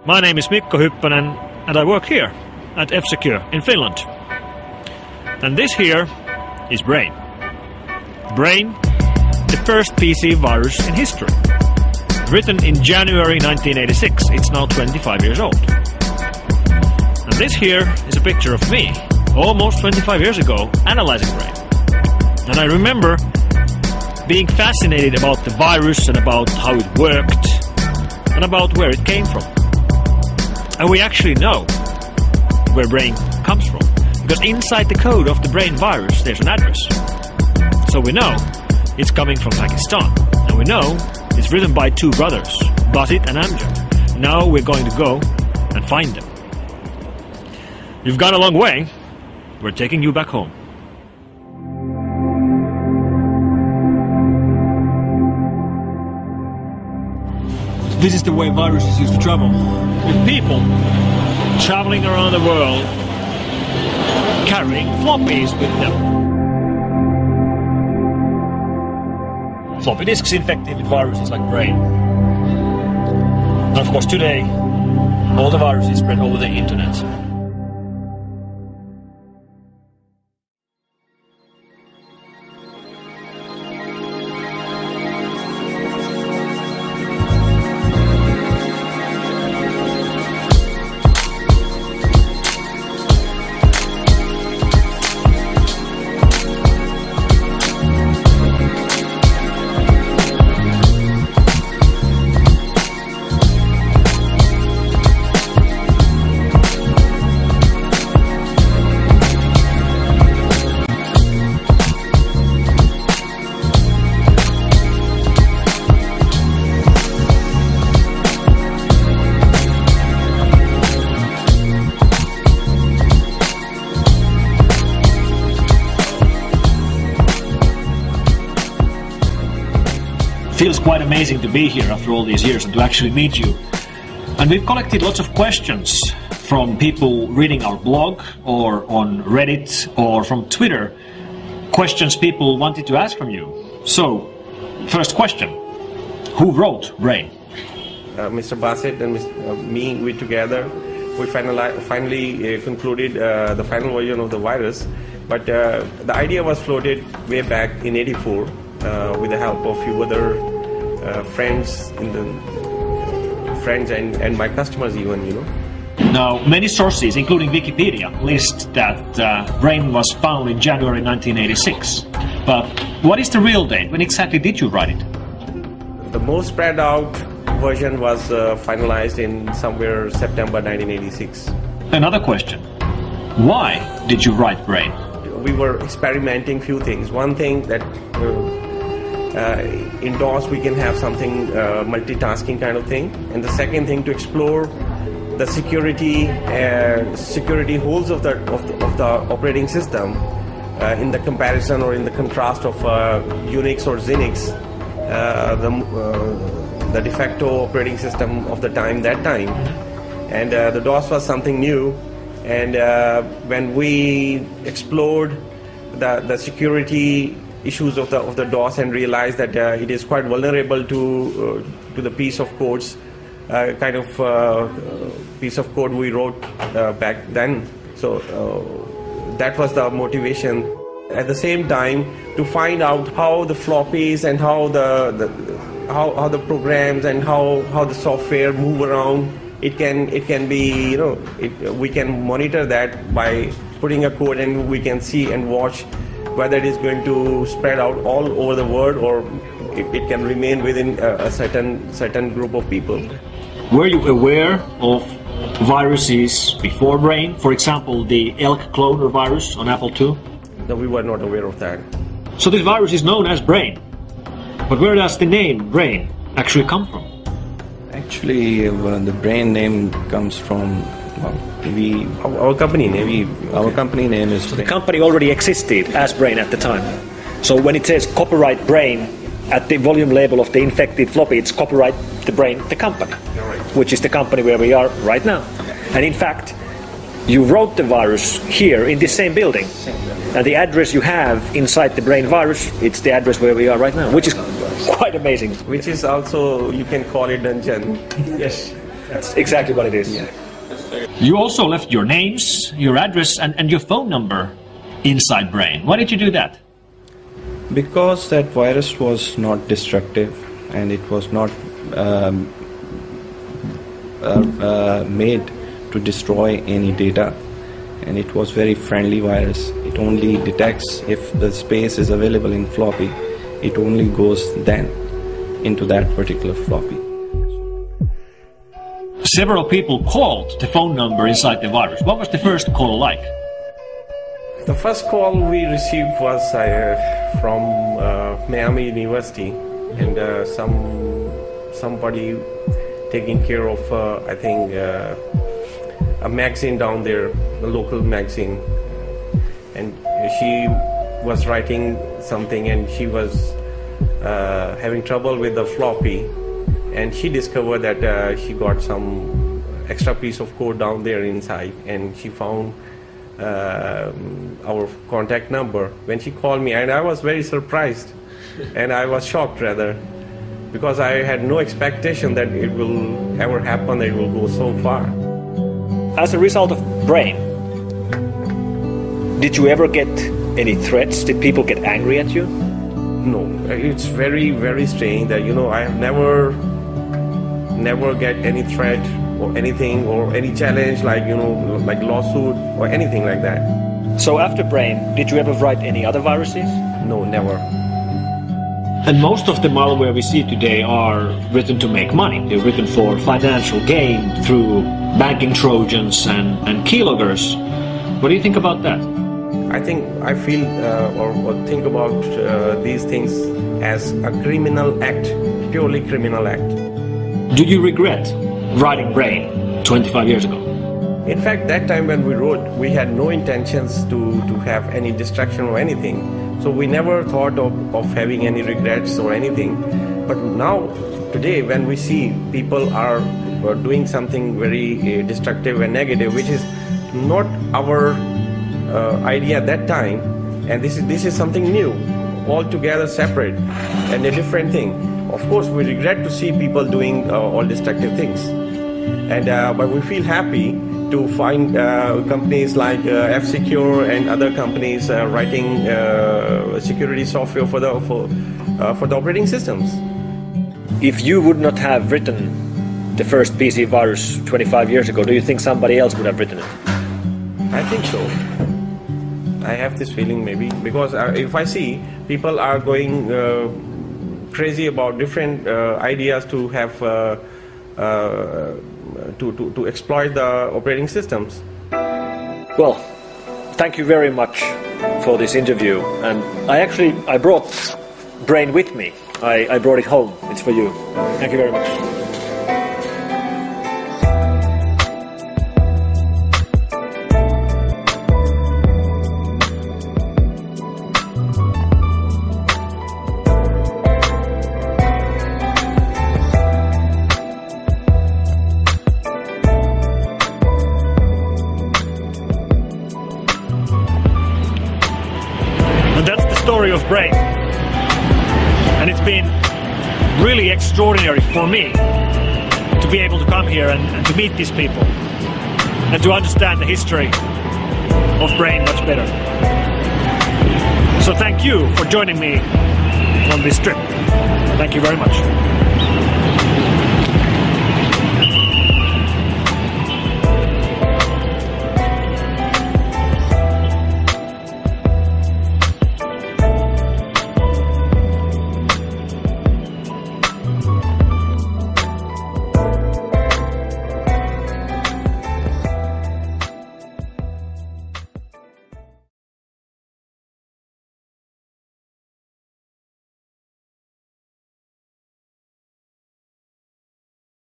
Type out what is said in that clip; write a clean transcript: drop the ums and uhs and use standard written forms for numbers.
My name is Mikko Hyppönen and I work here at F-Secure in Finland. And this here is Brain. Brain, the first PC virus in history. Written in January 1986, it's now 25 years old. And this here is a picture of me, almost 25 years ago, analyzing Brain. And I remember being fascinated about the virus and about how it worked and about where it came from. And we actually know where Brain comes from, because inside the code of the Brain virus there's an address. So we know it's coming from Pakistan, and we know it's written by two brothers, Basit and Amjad. Now we're going to go and find them. You've gone a long way, we're taking you back home. This is the way viruses used to travel, with people traveling around the world carrying floppies with them. Floppy disks infected with viruses like Brain. And of course today, all the viruses spread over the internet. Feels quite amazing to be here after all these years and to actually meet you. And we've collected lots of questions from people reading our blog or on Reddit or from Twitter. Questions people wanted to ask from you. So, first question. Who wrote Brain? Mr. Basit and me, we together, we finally concluded the final version of the virus. But the idea was floated way back in '84 with the help of few other friends and my customers even, you know. Now, many sources, including Wikipedia, list that Brain was found in January 1986. But what is the real date? When exactly did you write it? The most spread out version was finalized in somewhere September 1986. Another question. Why did you write Brain? We were experimenting few things. One thing that in DOS we can have something multitasking kind of thing, and the second thing to explore the security holes of the operating system in the comparison or in the contrast of Unix or Xenix, the de facto operating system of the time, and the DOS was something new. And when we explored the security issues of the DOS and realized that it is quite vulnerable to the piece of codes, piece of code we wrote back then. So that was the motivation. At the same time, to find out how the floppies and how the programs and how the software move around. It can be, you know, we can monitor that by putting a code, and we can see and watch whether it is going to spread out all over the world or it can remain within a certain group of people. Were you aware of viruses before Brain? For example, the Elk cloner virus on Apple II? No, we were not aware of that. So this virus is known as Brain. But where does the name Brain actually come from? Actually, the Brain name comes from our company name. Our company name is. So the company already existed as Brain at the time. So when it says copyright Brain at the volume label of the infected floppy, it's copyright the Brain, the company, which is the company where we are right now. And in fact, you wrote the virus here in this same building. And the address you have inside the Brain virus, it's the address where we are right now, which is Quite amazing. Which is also, you can call it dungeon. Yes, that's exactly what it is. Yeah. You also left your names, your address, and your phone number inside Brain. Why did you do that? Because that virus was not destructive and it was not made to destroy any data, and it was very friendly virus. It only detects if the space is available in floppy. It only goes then into that particular floppy. Several people called the phone number inside the virus. What was the first call like? The first call we received was from Miami University, and somebody taking care of, I think, a magazine down there, a local magazine, and she was writing something, and she was having trouble with the floppy, and she discovered that she got some extra piece of code down there inside, and she found our contact number when she called me, and I was very surprised and I was shocked rather, because I had no expectation that it will ever happen, that it will go so far. As a result of Brain, did you ever get any threats? Did people get angry at you? No, it's very, very strange that, you know, I have never get any threat or anything, or any challenge, like, you know, like lawsuit or anything like that. So after Brain, did you ever write any other viruses? No, never. And most of the malware we see today are written to make money. They're written for financial gain through banking trojans and keyloggers. What do you think about that? I feel or think about these things as a criminal act, purely criminal act. Do you regret writing Brain 25 years ago? In fact, that time when we wrote, we had no intentions to have any distraction or anything. So we never thought of having any regrets or anything. But now, today, when we see people are doing something very destructive and negative, which is not our idea at that time, and this is something new, altogether separate and a different thing. Of course, we regret to see people doing all destructive things, and but we feel happy to find companies like F-Secure and other companies writing security software for the operating systems. If you would not have written the first PC virus 25 years ago, do you think somebody else would have written it? I think so. I have this feeling, maybe, because if I see people are going crazy about different ideas to have to exploit the operating systems. Well, thank you very much for this interview, and I brought Brain with me. I brought it home. It's for you. Thank you very much. Story of Brain, and it's been really extraordinary for me to be able to come here and to meet these people and to understand the history of Brain much better. So thank you for joining me on this trip. Thank you very much.